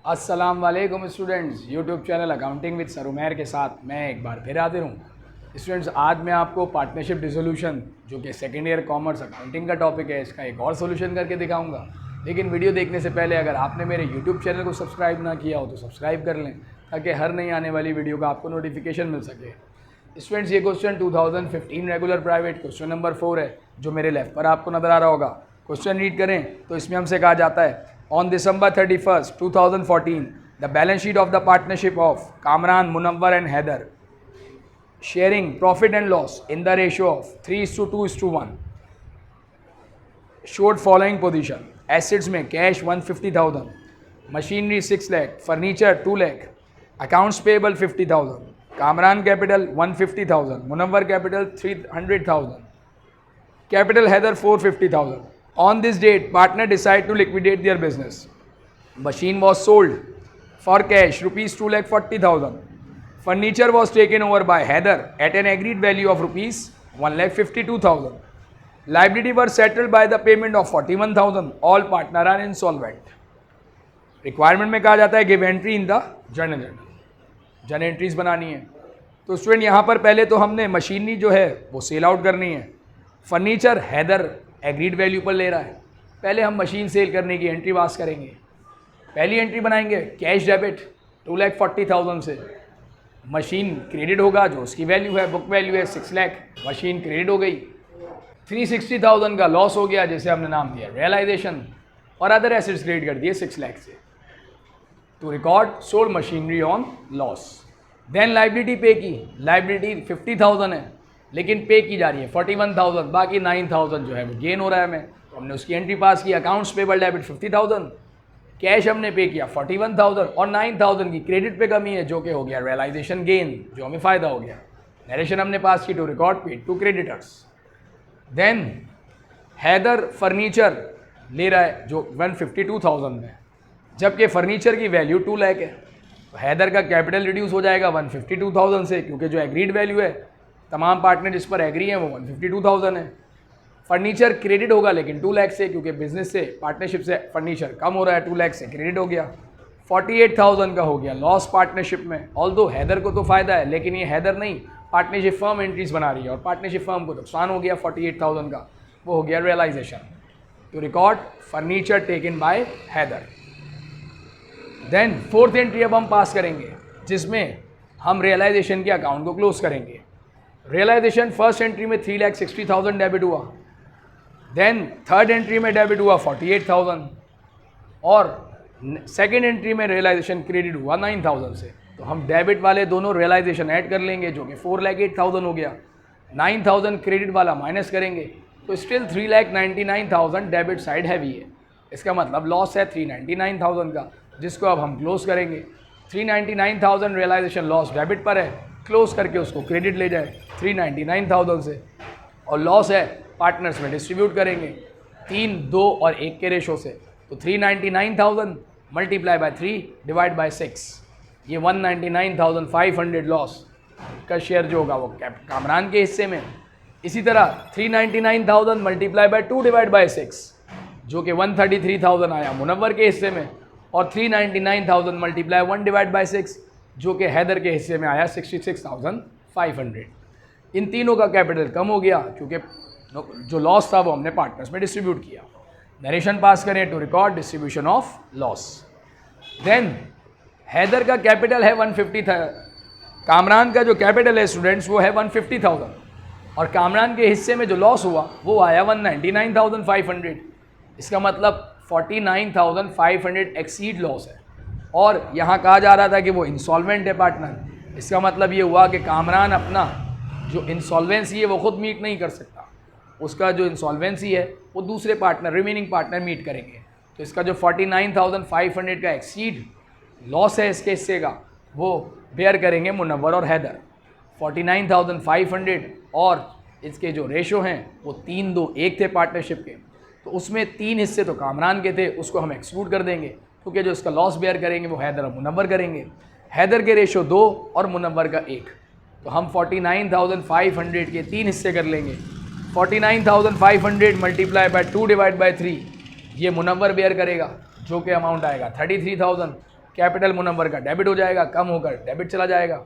अस्सलाम वालेकुम students, YouTube channel accounting with sir Umair के साथ मैं एक बार फिर हाजिर हूँ। स्टूडेंट्स, आज मैं आपको पार्टनरशिप डिसोल्यूशन जो कि सेकेंड ईयर कॉमर्स अकाउंटिंग का टॉपिक है, इसका एक और सोल्यूशन करके दिखाऊंगा। लेकिन वीडियो देखने से पहले अगर आपने मेरे यूट्यूब चैनल को सब्सक्राइब ना किया हो तो सब्सक्राइब कर लें, ताकि हर नई आने वाली वीडियो का आपको नोटिफिकेशन मिल सके। स्टूडेंट्स, ये question 2015 regular private question number 4 है, जो मेरे लेफ्ट पर आपको नज़र आ रहा होगा। क्वेश्चन रीड करें तो इसमें हमसे कहा जाता है, on December 31st, 2014, the balance sheet of the partnership of Kamran, Munawwar and Haider sharing profit and loss in the ratio of 3:2:1 showed following position. Assets में cash 150,000, machinery 6 lakh, furniture 2 lakh, accounts payable 50,000, Kamran capital 150,000, Munawwar capital 300,000, capital Haider 450,000. On this date, partner decide to liquidate their business. Machine was sold for cash rupees 2,40,000. Furniture was taken over by Haider at an agreed value of rupees 1,52,000. Liability were settled by the payment of 41,000. All partner are insolvent. Requirement में कहा जाता है give entry in the journal entries बनानी है। तो student, यहाँ पर पहले तो हमने मशीनरी जो है वो सेल आउट करनी है। फर्नीचर हैदर एग्रीड वैल्यू पर ले रहा है। पहले हम मशीन सेल करने की एंट्री पास करेंगे। पहली एंट्री बनाएंगे कैश डेबिट 2,40,000 से। मशीन क्रेडिट होगा, जो उसकी वैल्यू है, बुक वैल्यू है 6 लाख, मशीन क्रेडिट हो गई। 360,000 का लॉस हो गया, जैसे हमने नाम दिया रियलाइजेशन, और अदर एसेट्स क्रेडिट कर दिए 6 लाख से। To record sold machinery on loss. Then liability पे की, लाइबिलिटी 50,000 है लेकिन पे की जा रही है 41,000, बाकी 9,000 जो है वो गेन हो रहा है हमें, तो हमने उसकी एंट्री पास की। अकाउंट्स पेबल डेबिट 50,000, कैश हमने पे किया 41,000 और 9,000 की क्रेडिट पे कमी है, जो कि हो गया रियलाइजेशन गेन, जो हमें फ़ायदा हो गया। नरेशन हमने पास की, to record paid to creditors. Then Haider furniture ले रहा है जो 152,000 में, जबकि फर्नीचर की वैल्यू 2 लाख है। तो हैदर का कैपिटल रिड्यूस हो जाएगा 152,000 से, क्योंकि जो एग्रीड वैल्यू है तमाम पार्टनर जिस पर एग्री हैं वो 152,000 है। फर्नीचर क्रेडिट होगा लेकिन 2 लाख से, क्योंकि बिजनेस से पार्टनरशिप से फर्नीचर कम हो रहा है, 2 लाख से क्रेडिट हो गया। 48,000 का हो गया लॉस पार्टनरशिप में। ऑल्दो हैदर को तो फ़ायदा है, लेकिन ये हैदर नहीं, पार्टनरशिप फर्म एंट्रीज बना रही है, और पार्टनरशिप फर्म को नुकसान हो गया 48,000 का, वो हो गया realisation. To record furniture taken by Haider. Then fourth entry अब हम पास करेंगे, जिसमें हम रियलाइजेशन के अकाउंट को क्लोज करेंगे। रियलाइजेशन फर्स्ट एंट्री में 3,60,000 डेबिट हुआ। देन थर्ड एंट्री में डेबिट हुआ 48,000, और सेकेंड एंट्री में रियलाइजेशन क्रेडिट हुआ 9,000 से। तो हम डेबिट वाले दोनों रियलाइजेशन ऐड कर लेंगे, जो कि 4,08,000 हो गया। 9,000 क्रेडिट वाला माइनस करेंगे, तो स्टिल 3,99,000 डेबिट साइड हैवी है। इसका मतलब लॉस है 399,000 का, जिसको अब हम क्लोज करेंगे। 399,000 रियलाइजेशन लॉस डेबिट पर है, क्लोज करके उसको क्रेडिट ले जाए 399,000 से, और लॉस है पार्टनर्स में डिस्ट्रीब्यूट करेंगे 3, 2 और 1 के रेशो से। तो 399,000 मल्टीप्लाई बाय 3 डिवाइड बाय 6, ये 199,500 लॉस का शेयर जो होगा वो कामरान के हिस्से में। इसी तरह 399,000 मल्टीप्लाई बाय 2 डिवाइड बाय 6, जो कि 133,000 आया मुनव्वर के हिस्से में, और 399,000 मल्टीप्लाई 1 डिवाइड बाय 6, जो कि हैदर के हिस्से में आया 66,500। इन तीनों का कैपिटल कम हो गया, क्योंकि जो लॉस था वो हमने पार्टनर्स में डिस्ट्रीब्यूट किया। नरेशन पास करें, to record distribution of loss. Then Haider का कैपिटल है 150 था, कामरान का जो कैपिटल है स्टूडेंट्स वो है 150,000, और कामरान के हिस्से में जो लॉस हुआ वो आया 199,500। इसका मतलब 49,500 एक्सीड लॉस है, और यहाँ कहा जा रहा था कि वो इंसॉल्वेंट है पार्टनर। इसका मतलब ये हुआ कि कामरान अपना जो इंसॉल्वेंसी है वो खुद मीट नहीं कर सकता, उसका जो इंसॉल्वेंसी है वो दूसरे पार्टनर, रिमेनिंग पार्टनर मीट करेंगे। तो इसका जो 49,500 का एक्सीड लॉस है इसके हिस्से का, वो बेयर करेंगे मुनव्वर और हैदर। 49,500 और इसके जो रेशो हैं वो 3, 2, 1 थे पार्टनरशिप के, तो उसमें 3 हिस्से तो कामरान के थे, उसको हम एक्सक्लूड कर देंगे, क्योंकि जो इसका लॉस बेयर करेंगे वो हैदर और मुनव्वर करेंगे। हैदर के रेशो 2 और मुनव्वर का 1, तो हम 49,500 के 3 हिस्से कर लेंगे। 49,500 मल्टीप्लाई बाय 2 डिवाइड बाय 3, ये मुनव्वर बेयर करेगा, जो कि अमाउंट आएगा 33,000, कैपिटल मुनव्वर का डेबिट हो जाएगा, कम होकर डेबिट चला जाएगा।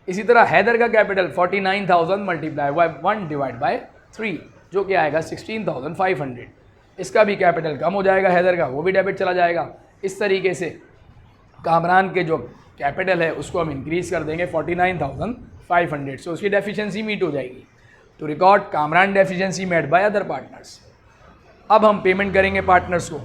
इसी तरह हैदर का capital 49,000 multiply by 1 divide by 3 जो कि आएगा 16,500। इसका भी कैपिटल कम हो जाएगा हैदर का, वो भी डेबिट चला जाएगा। इस तरीके से कामरान के जो कैपिटल है उसको हम इंक्रीज़ कर देंगे 49,500 से उसकी डेफिशिएंसी मीट हो जाएगी। To record Kamran deficiency met by other partners. अब हम पेमेंट करेंगे पार्टनर्स को।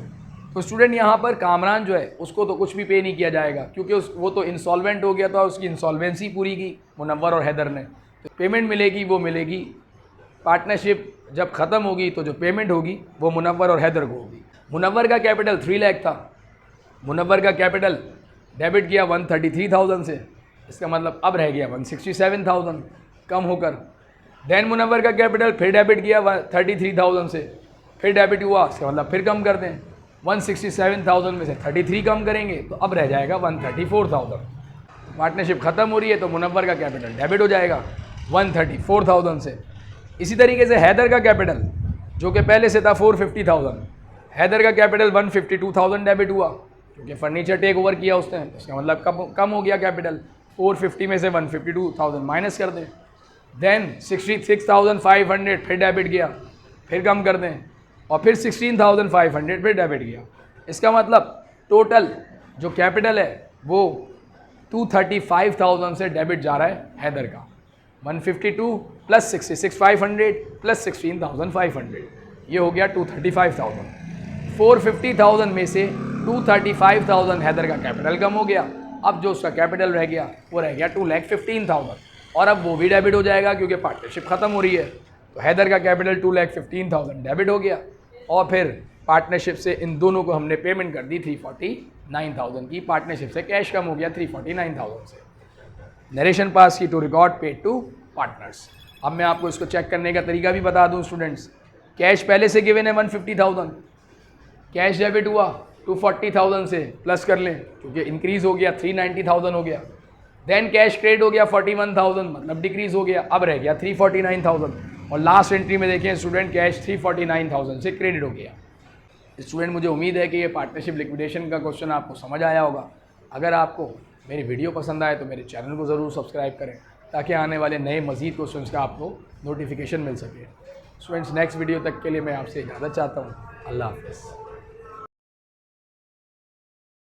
तो स्टूडेंट यहाँ पर कामरान जो है उसको तो कुछ भी पे नहीं किया जाएगा क्योंकि वो तो इंसॉल्वेंट हो गया था, उसकी इंसॉल्वेंसी पूरी की मुनव्वर और हैदर ने। तो पेमेंट मिलेगी वो मिलेगी, पार्टनरशिप जब ख़त्म होगी तो जो पेमेंट होगी वो मुनव्वर और हैदर को होगी। मुनव्वर का कैपिटल 3 लाख था, मुनव्वर का कैपिटल डेबिट किया 133,000 से, इसका मतलब अब रह गया 167,000 कम होकर। देन मुनव्वर का कैपिटल फिर डेबिट किया 33,000 से, फिर डेबिट हुआ, इसका मतलब फिर कम कर दें 167,000 में से 33 कम करेंगे तो अब रह जाएगा 134,000। पार्टनरशिप ख़त्म हो रही है तो मुनव्वर का कैपिटल डेबिट हो जाएगा 134,000 से। इसी तरीके से हैदर का कैपिटल जो कि पहले से था 450,000, हैदर का कैपिटल 152,000 डेबिट हुआ क्योंकि फर्नीचर टेक ओवर किया उसने, इसका मतलब कम हो गया कैपिटल। 450 में से 152,000 माइनस कर दें। देन 66,500 फिर डेबिट किया, फिर कम कर दें और फिर 16,500 फिर डेबिट किया। इसका मतलब टोटल जो कैपिटल है वो 235,000 से डेबिट जा रहा है हैदर का। 152 प्लस 66,500 प्लस 16,500 ये हो गया 235,000। 450,000 में से 235,000 हैदर का कैपिटल कम हो गया। अब जो उसका कैपिटल रह गया वो रह गया 2,15,000 और अब वो भी डेबिट हो जाएगा क्योंकि पार्टनरशिप ख़त्म हो रही है। तो हैदर का कैपिटल 2,15,000 डेबिट हो गया और फिर पार्टनरशिप से इन दोनों को हमने पेमेंट कर दी 349,000 की। पार्टनरशिप से कैश कम हो गया 349,000 से। नरेशन पास की to record paid to partners. अब मैं आपको इसको चेक करने का तरीका भी बता दूं स्टूडेंट्स। कैश पहले से गिवन है 150,000, कैश डेबिट हुआ 240,000 से, प्लस कर लें क्योंकि इंक्रीज़ हो गया 390,000 हो गया। देन कैश क्रेडिट हो गया 41,000 मतलब डिक्रीज़ हो गया, अब रह गया 349,000 और लास्ट एंट्री में देखें स्टूडेंट कैश 349,000 से क्रेडिट हो गया। स्टूडेंट मुझे उम्मीद है कि ये पार्टनरशिप लिक्विडेशन का क्वेश्चन आपको समझ आया होगा। अगर आपको मेरी वीडियो पसंद आए तो मेरे चैनल को ज़रूर सब्सक्राइब करें ताकि आने वाले नए मज़ीद क्वेश्चंस का आपको नोटिफिकेशन मिल सके। स्टूडेंट्स नेक्स्ट वीडियो तक के लिए मैं आपसे इजाज़त चाहता हूँ। अल्लाह हाफ़िज़।